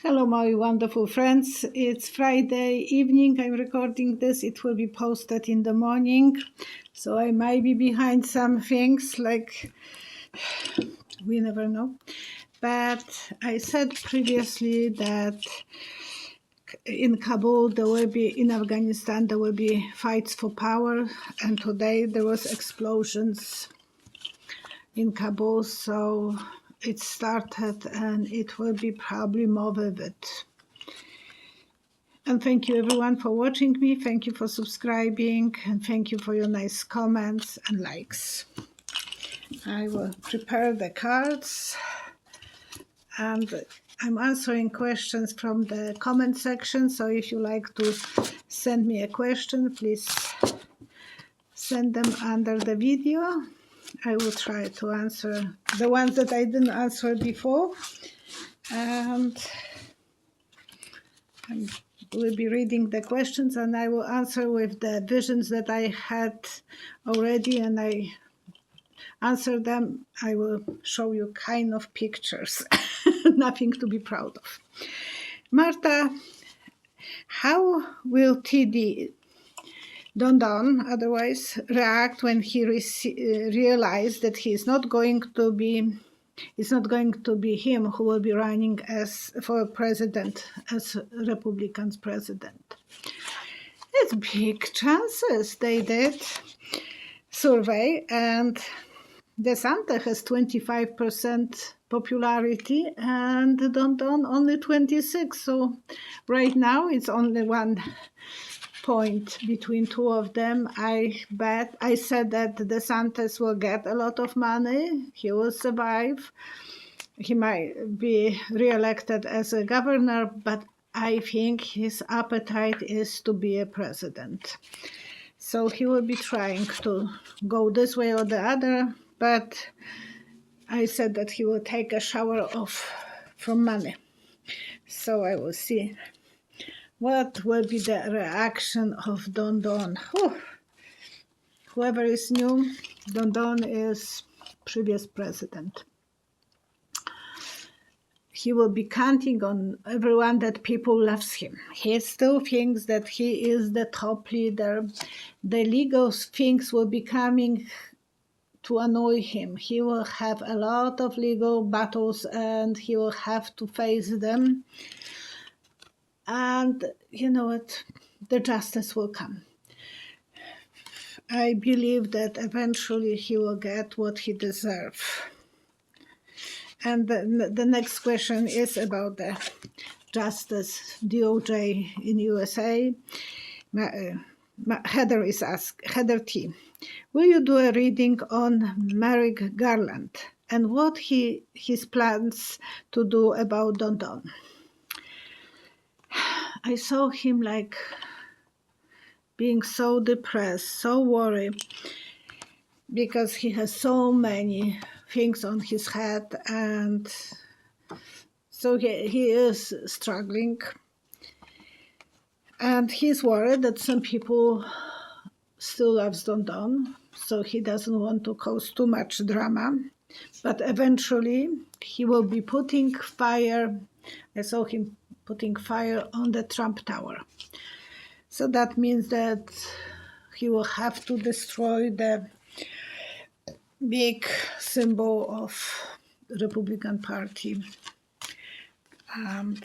Hello, my wonderful friends. It's Friday evening. I'm recording this. It will be posted in the morning. So I might be behind some things, like we never know. But I said previously that in Kabul, in Afghanistan, there will be fights for power. And today there was explosions in Kabul. So it started and it will be probably more vivid. And thank you everyone for watching me. Thank you for subscribing and thank you for your nice comments and likes. I will prepare the cards and I'm answering questions from the comment section. So if you like to send me a question, please send them under the video. I will try to answer the ones that I didn't answer before. And we'll be reading the questions and I will answer with the visions that I had already, and I answer them. I will show you kind of pictures, nothing to be proud of. Marta, how will TD Don otherwise react when he realized that it's not going to be him who will be running for president, as Republicans president? It's big chances. They did survey and DeSantis has 25% popularity and Don only 26%. So right now it's only 1 point between two of them. I said that DeSantis will get a lot of money. He will survive. He might be re-elected as a governor, but I think his appetite is to be a president. So he will be trying to go this way or the other, but I said that he will take a shower from money. So I will see what will be the reaction of Don. Whoever is new, Don is previous president. He will be counting on everyone that people loves him. He still thinks that he is the top leader. The legal things will be coming to annoy him. He will have a lot of legal battles and he will have to face them. And you know what? The justice will come. I believe that eventually he will get what he deserves. And the next question is about the justice, DOJ in USA. Heather T. Will you do a reading on Merrick Garland and what his plans to do about Don? I saw him like being so depressed, so worried, because he has so many things on his head, and so he is struggling. And he's worried that some people still loves Don, so he doesn't want to cause too much drama. But eventually he will be putting fire. I saw him putting fire on the Trump Tower. So that means that he will have to destroy the big symbol of Republican Party. And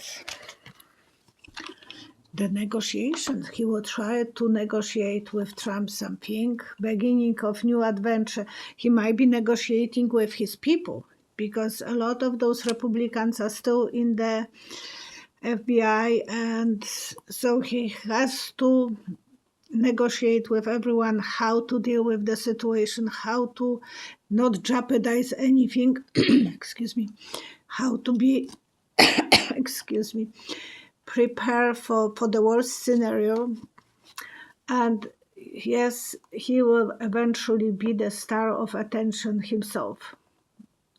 the negotiations, he will try to negotiate with Trump something, beginning of new adventure. He might be negotiating with his people, because a lot of those Republicans are still in the FBI, and so he has to negotiate with everyone how to deal with the situation, how to not jeopardize anything, excuse me, how to be, excuse me, prepare for the worst scenario. And yes, he will eventually be the star of attention himself.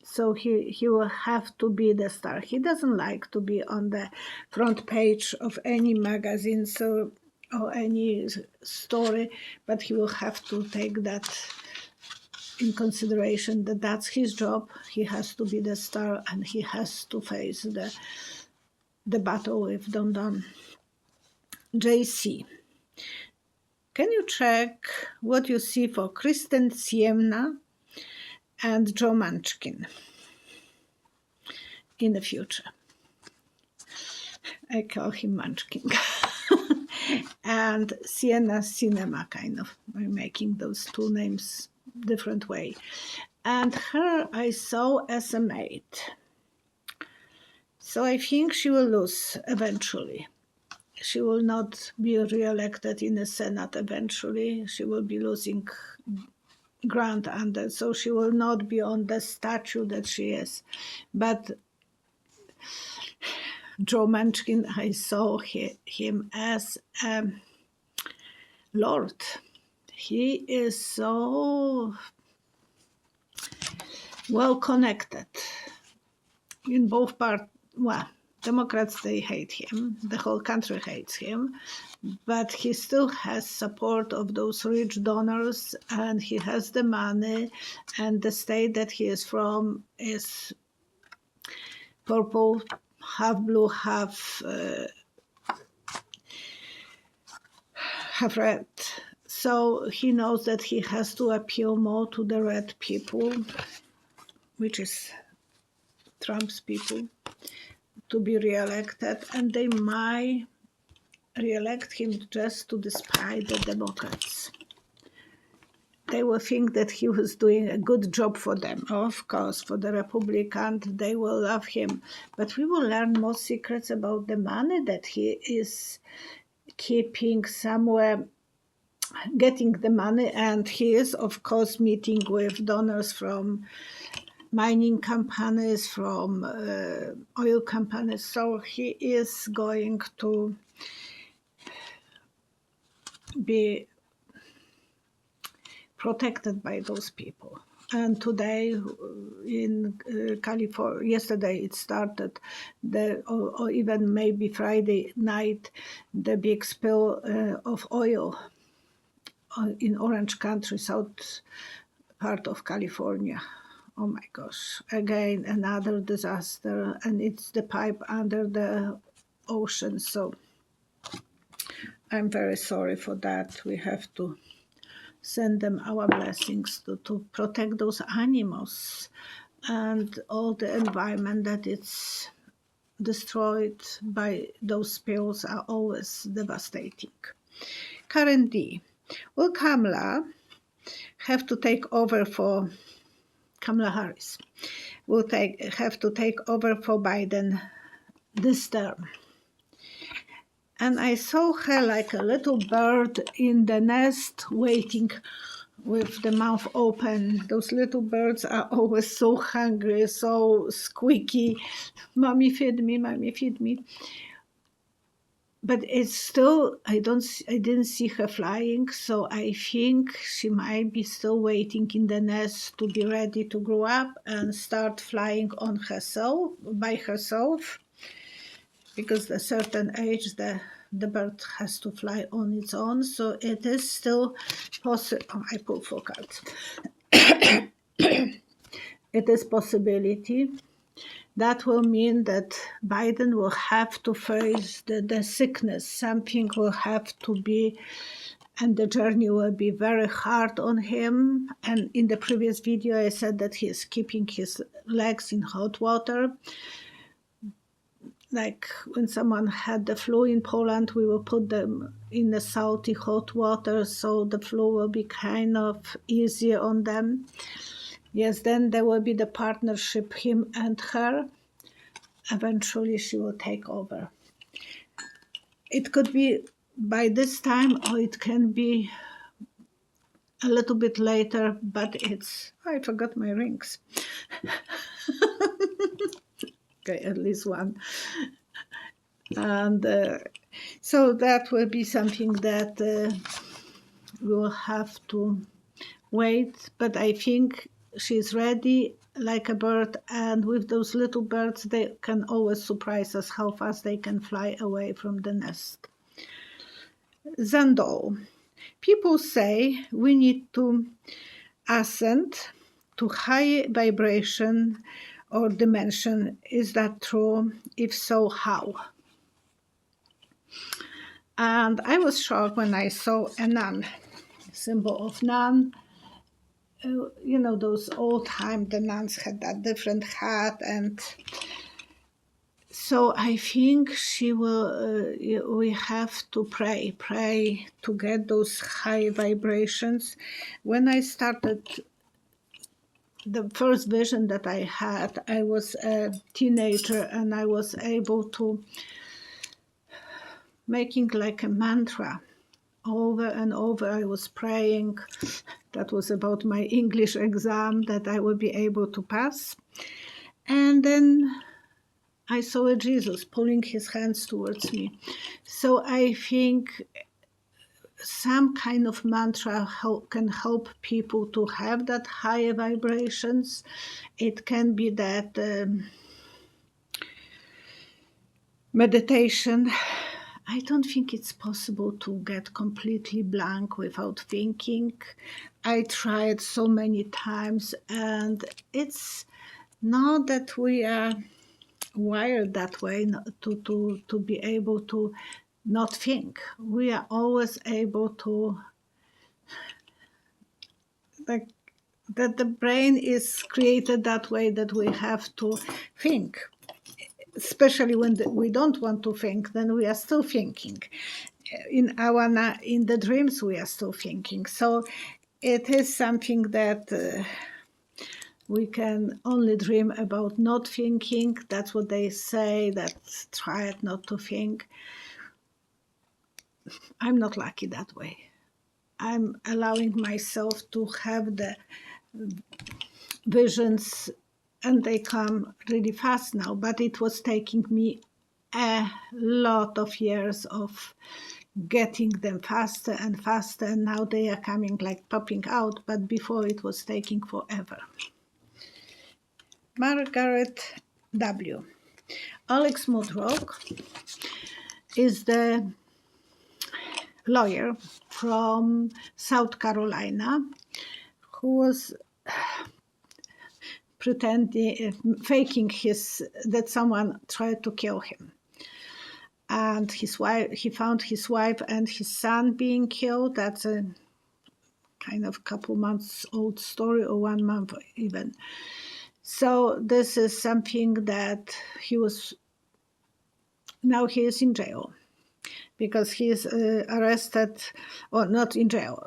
So he will have to be the star. He doesn't like to be on the front page of any magazine or any story, but he will have to take that in consideration, that that's his job. He has to be the star and he has to face the battle with Don Don. JC. Can you check what you see for Kyrsten Sinema and Joe Manchin in the future? I call him Manchin. And Sinema, kind of. I'm making those two names different way. And her I saw as a mate. So I think she will lose eventually. She will not be re-elected in the Senate eventually. She will be losing ground under, so she will not be on the statue that she is. But Joe Manchin, I saw him as a lord. He is so well connected in both parts. Well, Democrats, they hate him. The whole country hates him. But he still has support of those rich donors, and he has the money, and the state that he is from is purple, half blue, half red. So he knows that he has to appeal more to the red people, which is Trump's people, to be re-elected, and they might re-elect him just to despite the Democrats. They will think that he was doing a good job for them. Of course, for the Republicans, they will love him. But we will learn more secrets about the money that he is keeping somewhere, getting the money. And he is, of course, meeting with donors from mining companies, from oil companies. So he is going to be protected by those people. And today in California, yesterday it started, or even maybe Friday night, the big spill of oil in Orange County, south part of California. Oh my gosh, again, another disaster, and it's the pipe under the ocean. So I'm very sorry for that. We have to send them our blessings to protect those animals and all the environment that it's destroyed by those spills are always devastating. Karen D. Will Kamala have to take over for Kamala Harris? Will have to take over for Biden this term? And I saw her like a little bird in the nest waiting with the mouth open. Those little birds are always so hungry, so squeaky. Mommy, feed me, mommy, feed me. But it's still, I didn't see her flying, so I think she might be still waiting in the nest to be ready to grow up and start flying on herself, by herself. Because at a certain age, the bird has to fly on its own. So it is still possible. Oh, I pulled 4 cards. It is possibility. That will mean that Biden will have to face the sickness. Something will have to be, and the journey will be very hard on him. And in the previous video, I said that he is keeping his legs in hot water. Like when someone had the flu in Poland, we will put them in the salty hot water, so the flu will be kind of easier on them. Yes, then there will be the partnership, him and her. Eventually she will take over. It could be by this time, or it can be a little bit later, but it's, I forgot my rings. Okay, at least one. And so that will be something that we will have to wait. But I think she's ready like a bird. And with those little birds, they can always surprise us how fast they can fly away from the nest. Zandol. People say we need to ascend to high vibration or dimension. Is that true? If so, how? And I was shocked when I saw a nun, symbol of nun. Those old time, the nuns had that different hat, and so I think she will. We have to pray to get those high vibrations. When I started, the first vision that I had, I was a teenager, and I was able to making like a mantra over and over. I was praying. That was about my English exam that I would be able to pass. And then I saw a Jesus pulling his hands towards me. So I think some kind of mantra can help people to have that higher vibrations. It can be that meditation. I don't think it's possible to get completely blank without thinking. I tried so many times, and it's not that we are wired that way to be able to not think. We are always able to, like, that the brain is created that way that we have to think. Especially when we don't want to think, then we are still thinking. In the dreams, we are still thinking. So it is something that we can only dream about not thinking. That's what they say, that try not to think. I'm not lucky that way. I'm allowing myself to have the visions, and they come really fast now, but it was taking me a lot of years of getting them faster and faster, and now they are coming like popping out, but before it was taking forever. Margaret W. Alex Murdough is the lawyer from South Carolina who was faking that someone tried to kill him. And he found his wife and his son being killed. That's a kind of couple months old story, or 1 month even. So this is something that now he is in jail because he is arrested, or not in jail.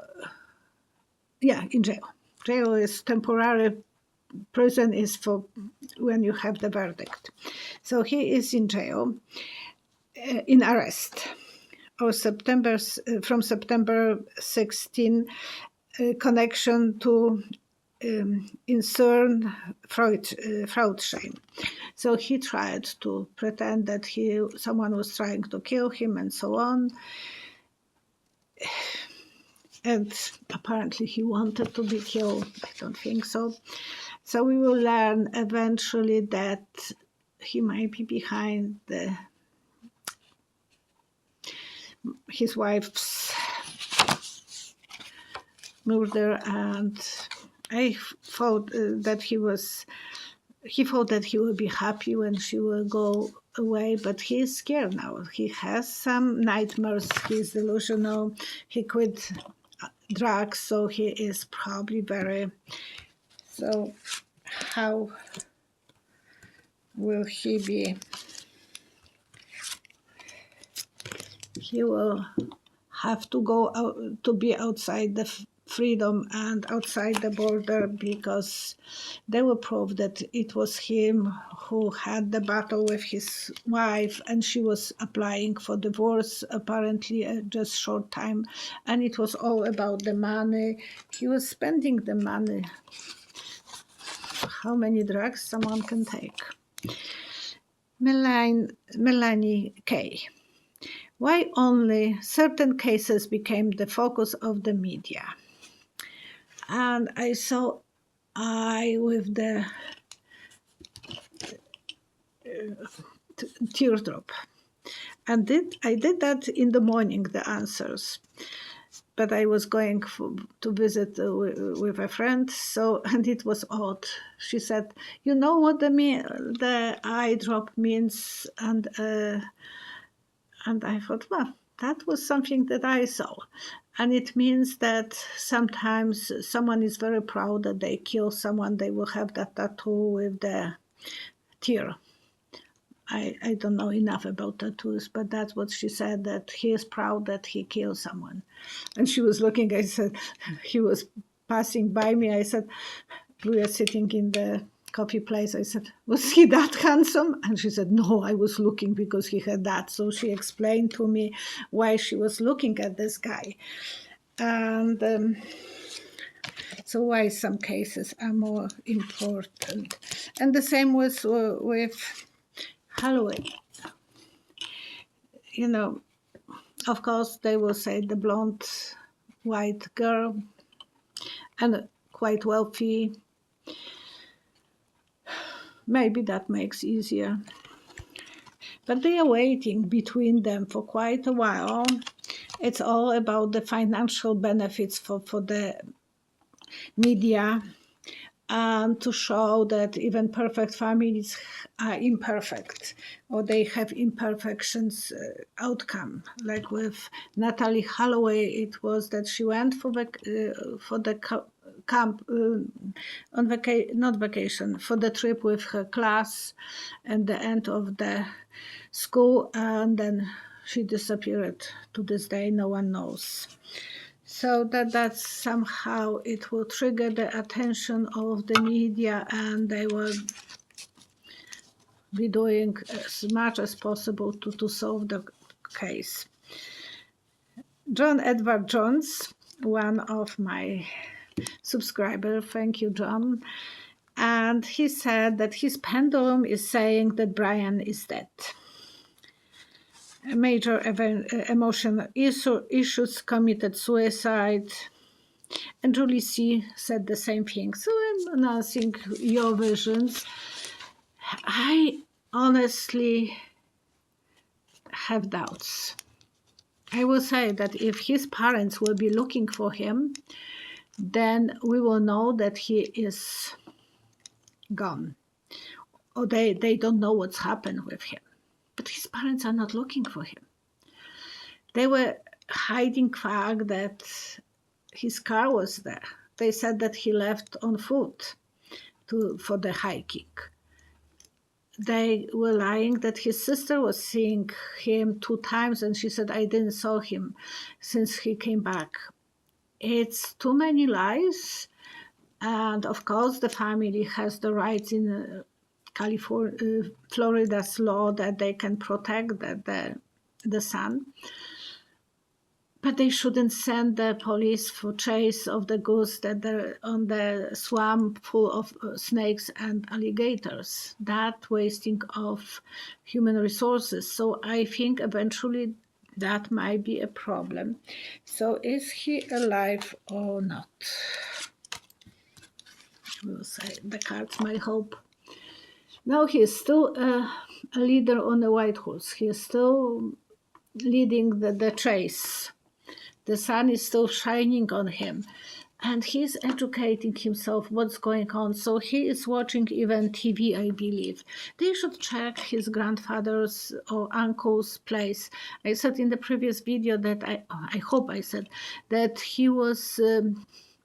Yeah, in jail. Jail is temporary. Prison is for when you have the verdict. So he is in jail, in arrest, or from September 16, connection to insert fraud shame. So he tried to pretend that someone was trying to kill him and so on. And apparently he wanted to be killed. I don't think so. So we will learn eventually that he might be behind his wife's murder, and I thought that he thought that he will be happy when she will go away, but he is scared now. He has some nightmares. He's delusional. He quit drugs, so he is probably very. So how will he be? He will have to go out to be outside the freedom and outside the border, because they will prove that it was him who had the battle with his wife, and she was applying for divorce apparently just short time, and it was all about the money. He was spending the money. How many drugs someone can take? Melanie K. Why only certain cases became the focus of the media? And I saw with the teardrop. And I did that in the morning, the answers. But I was going to visit with a friend, and it was odd. She said, "You know what the eye drop means?" And And I thought, well, that was something that I saw. And it means that sometimes someone is very proud that they kill someone, they will have that tattoo with the tear. I don't know enough about tattoos, but that's what she said, that he is proud that he killed someone. And she was looking, I said, he was passing by me. I said, we were sitting in the coffee place. I said, was he that handsome? And she said, no, I was looking because he had that. So she explained to me why she was looking at this guy. And so why some cases are more important. And the same was with Halloween. You know, of course, they will say the blonde white girl and quite wealthy. Maybe that makes easier. But they are waiting between them for quite a while. It's all about the financial benefits for the media, and to show that even perfect families are imperfect, or they have imperfections outcome. Like with Natalie Holloway, it was that she went for the camp on not vacation, for the trip with her class at the end of the school, and then she disappeared. To this day, no one knows. So that's somehow it will trigger the attention of the media, and they will be doing as much as possible to solve the case. John Edward Jones, one of my subscribers, thank you, John, and he said that his pendulum is saying that Brian is dead. Major emotional issues, committed suicide. And Julie C. said the same thing. So I'm announcing your visions. I honestly have doubts. I will say that if his parents will be looking for him, then we will know that he is gone. Or they don't know what's happened with him. But his parents are not looking for him. They were hiding the fact that his car was there. They said that he left on foot for the hiking. They were lying that his sister was seeing him 2 times, and she said, I didn't saw him since he came back. It's too many lies. And of course, the family has the rights in Florida's law that they can protect the son. But they shouldn't send the police for chase of the goose that they're on the swamp full of snakes and alligators. That wasting of human resources. So I think eventually that might be a problem. So is he alive or not? We'll say the cards, my hope. Now he is still a leader on the white horse. He is still leading the chase. The sun is still shining on him, and he's educating himself what's going on. So he is watching even TV, I believe. They should check his grandfather's or uncle's place. I said in the previous video that I hope I said that he was...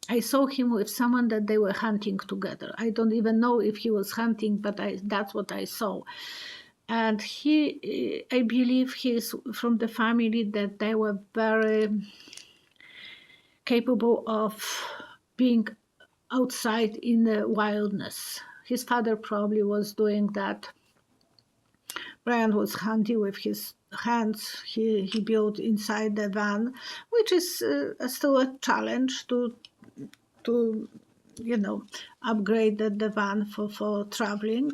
I saw him with someone that they were hunting together. I don't even know if he was hunting, but that's what I saw. And I believe he's from the family that they were very capable of being outside in the wildness. His father probably was doing that. Brian was handy with his hands. He built inside the van, which is still a challenge to upgrade the van for traveling.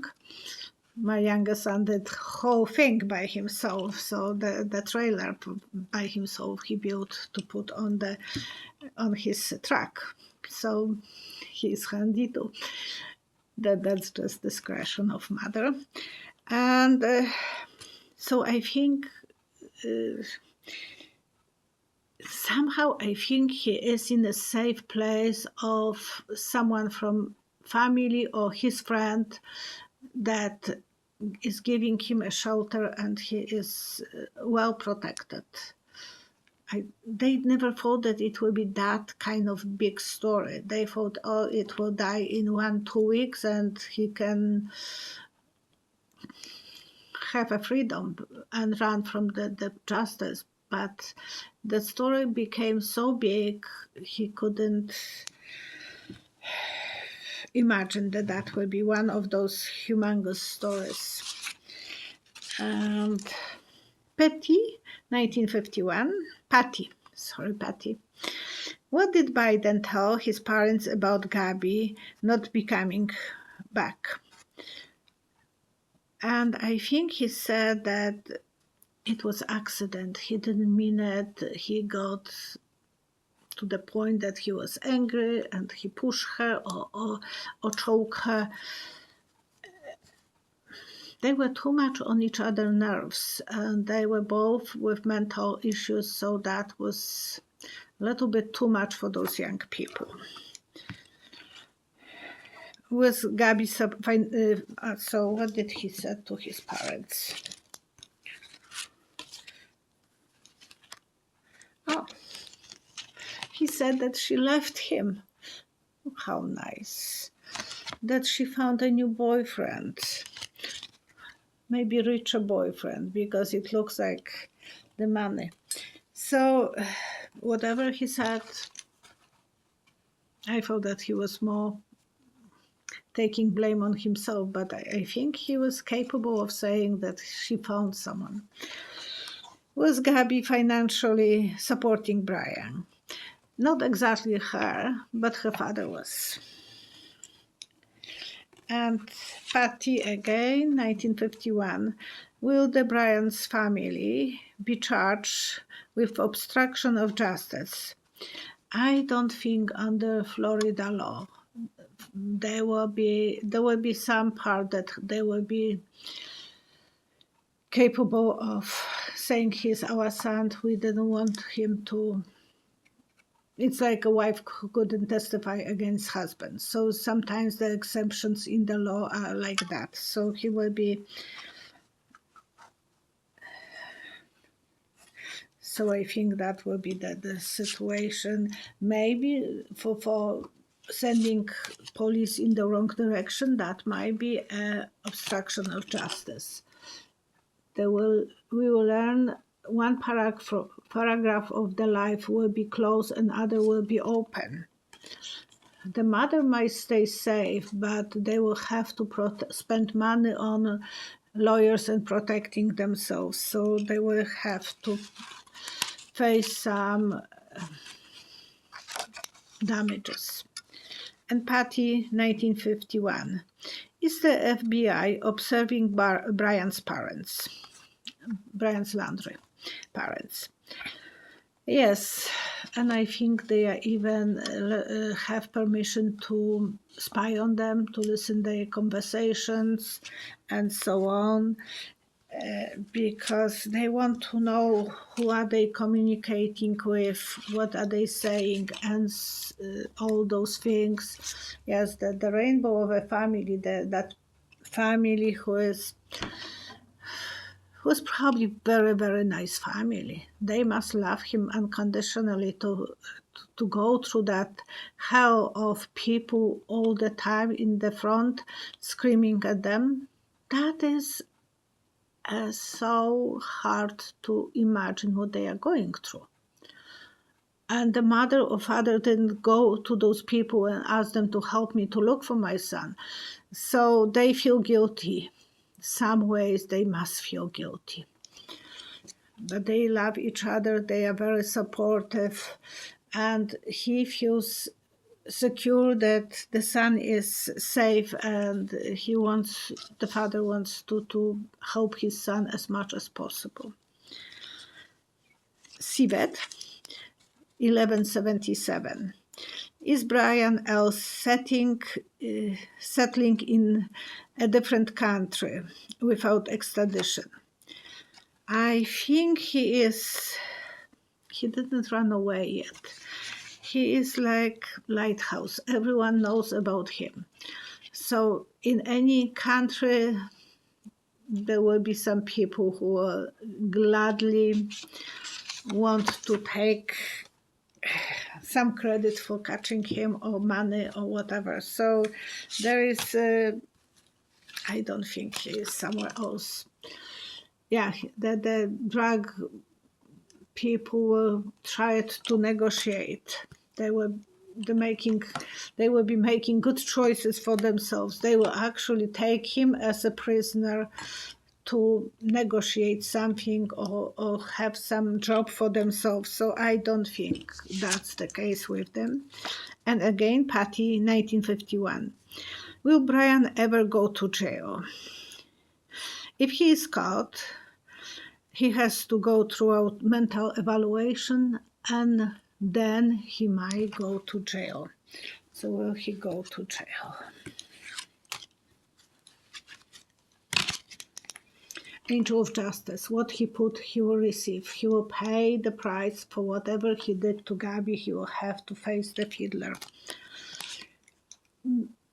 My youngest son did the whole thing by himself. So the trailer by himself he built to put on his truck. So he's handy too. That's just discretion of mother. And so I think somehow I think he is in a safe place of someone from family or his friend that is giving him a shelter, and he is well protected. They never thought that it will be that kind of big story. They thought, oh, it will die in 1-2 weeks and he can have a freedom and run from the justice. But the story became so big, he couldn't imagine that that will be one of those humongous stories. And Patty, 1951. Patty. What did Biden tell his parents about Gabby not becoming back? And I think he said that it was accident. He didn't mean it. He got to the point that he was angry and he pushed her or choked her. They were too much on each other's nerves, and they were both with mental issues, so that was a little bit too much for those young people. Was Gabby so what did he say to his parents? Oh, he said that she left him. How nice. That she found a new boyfriend. Maybe richer boyfriend, because it looks like the money. So whatever he said, I thought that he was more taking blame on himself, but I think he was capable of saying that she found someone. Was Gabby financially supporting Brian? Not exactly her, but her father was. And Patty again, 1951. Will the Bryans family be charged with obstruction of justice? I don't think under Florida law there will be some part that they will be capable of saying he's our son. We didn't want him to. It's like a wife who couldn't testify against husband. So sometimes the exemptions in the law are like that. So he will be. So I think that will be the situation. Maybe for sending police in the wrong direction, that might be an obstruction of justice. We will learn one paragraph of the life will be closed and other will be open. The mother might stay safe, but they will have to spend money on lawyers and protecting themselves. So they will have to face some damages. And Patty, 1951. Is the FBI observing Brian's parents? Brian's Landrie parents. Yes, and I think they even have permission to spy on them, to listen their conversations and so on, because they want to know who are they communicating with, what are they saying, and all those things. Yes, the rainbow of a family, that family who's probably very, very nice family. They must love him unconditionally to go through that hell of people all the time in the front screaming at them. That is so hard to imagine what they are going through. And the mother or father didn't go to those people and ask them to help me to look for my son. So they feel guilty. Some ways they must feel guilty. But they love each other, they are very supportive, and he feels secure that the son is safe, and the father wants to help his son as much as possible. Civet, 1177. Is Brian L. settling in a different country without extradition? I think he is. He didn't run away yet. He is like lighthouse. Everyone knows about him. So in any country, there will be some people who will gladly want to take some credit for catching him or money or whatever. So there is, I don't think he is somewhere else. Yeah, the drug people will try to negotiate. They will be making good choices for themselves. They will actually take him as a prisoner to negotiate something or have some job for themselves. So I don't think that's the case with them. And again, Patty, 1951. Will Brian ever go to jail? If he is caught, he has to go through a mental evaluation and then he might go to jail. So will he go to jail? Angel of Justice, what he put, he will receive. He will pay the price for whatever he did to Gabby. He will have to face the fiddler.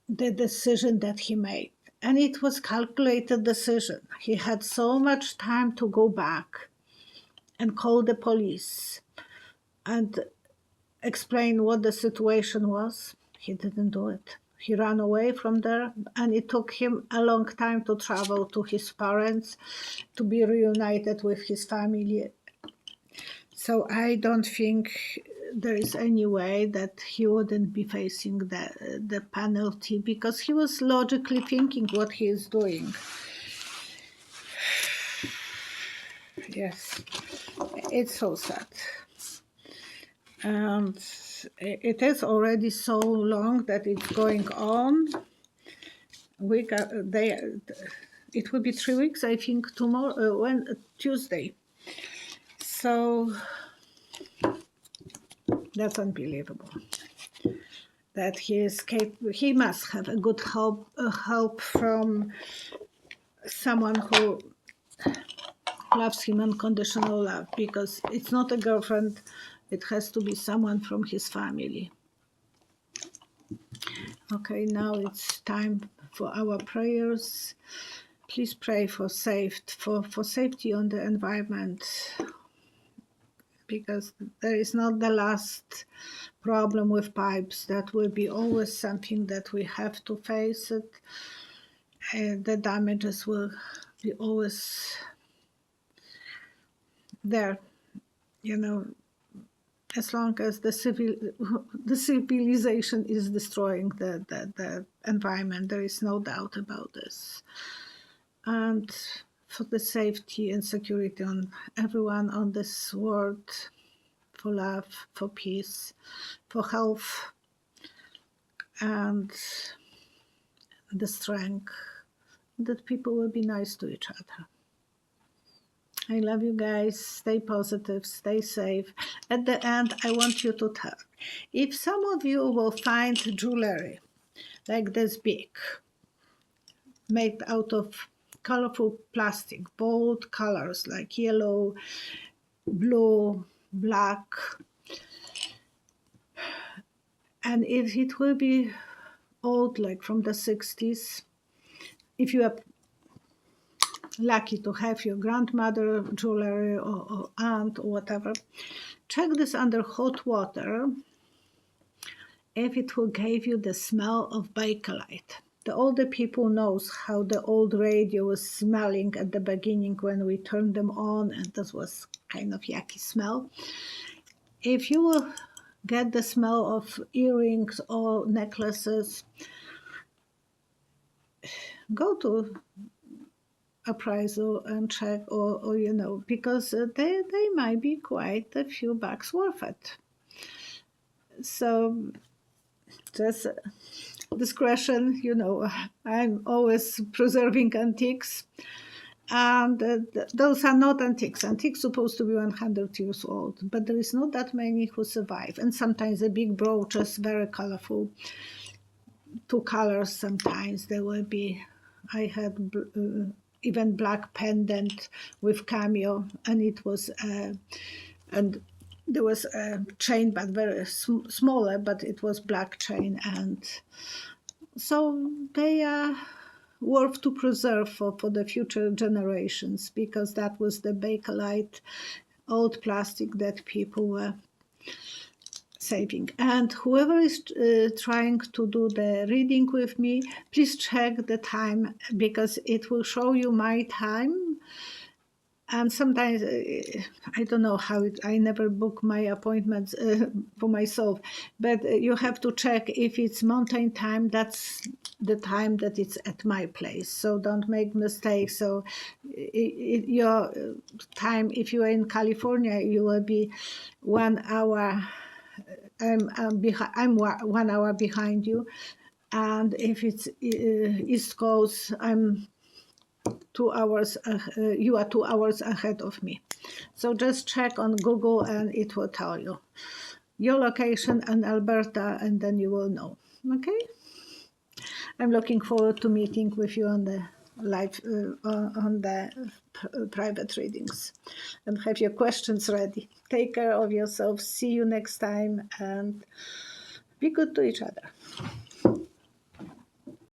The decision that he made. And it was calculated decision. He had so much time to go back and call the police and explain what the situation was. He didn't do it. He ran away from there, and it took him a long time to travel to his parents, to be reunited with his family. So I don't think there is any way that he wouldn't be facing the penalty, because he was logically thinking what he is doing. Yes, it's so sad. And it is already so long that it's going on. It will be 3 weeks, I think, tomorrow, Tuesday. So that's unbelievable. That he escaped. He must have a good help from someone who loves him unconditional love, because it's not a girlfriend. It has to be someone from his family. Okay, now it's time for our prayers. Please pray for safety on the environment, because there is not the last problem with pipes. That will be always something that we have to face it. The damages will be always there, as long as the civilization is destroying the environment. There is no doubt about this. And for the safety and security on everyone on this world, for love, for peace, for health, and the strength that people will be nice to each other. I love you guys. Stay positive, stay safe. At the end, I want you to tell. If some of you will find jewelry like this big, made out of colorful plastic, bold colors like yellow, blue, black, and if it will be old, like from the 60s, if you are lucky to have your grandmother jewelry or aunt or whatever, check this under hot water if it will give you the smell of Bakelite. The older people knows how the old radio was smelling at the beginning when we turned them on, and this was kind of yucky smell. If you will get the smell of earrings or necklaces, go to appraisal and check, or because they might be quite a few bucks worth it. So just discretion, I'm always preserving antiques, and those are not antiques. Antiques supposed to be 100 years old, but there is not that many who survive. And sometimes the big brooches, very colorful, 2 colors sometimes. There will be, I had even black pendant with cameo, and it was and there was a chain, but very smaller, but it was black chain. And so they are worth to preserve for the future generations, because that was the Bakelite old plastic that people were saving. And whoever is trying to do the reading with me, please check the time, because it will show you my time. And sometimes, I don't know how I never book my appointments for myself, but you have to check if it's mountain time, that's the time that it's at my place. So don't make mistakes. So your time, if you are in California, you will be 1 hour. I'm 1 hour behind you. And if it's East Coast, I'm 2 hours, you are 2 hours ahead of me. So just check on Google and it will tell you your location and Alberta, and then you will know. Okay? I'm looking forward to meeting with you on the live, on the private readings, and have your questions ready. Take care of yourself. See you next time, and be good to each other.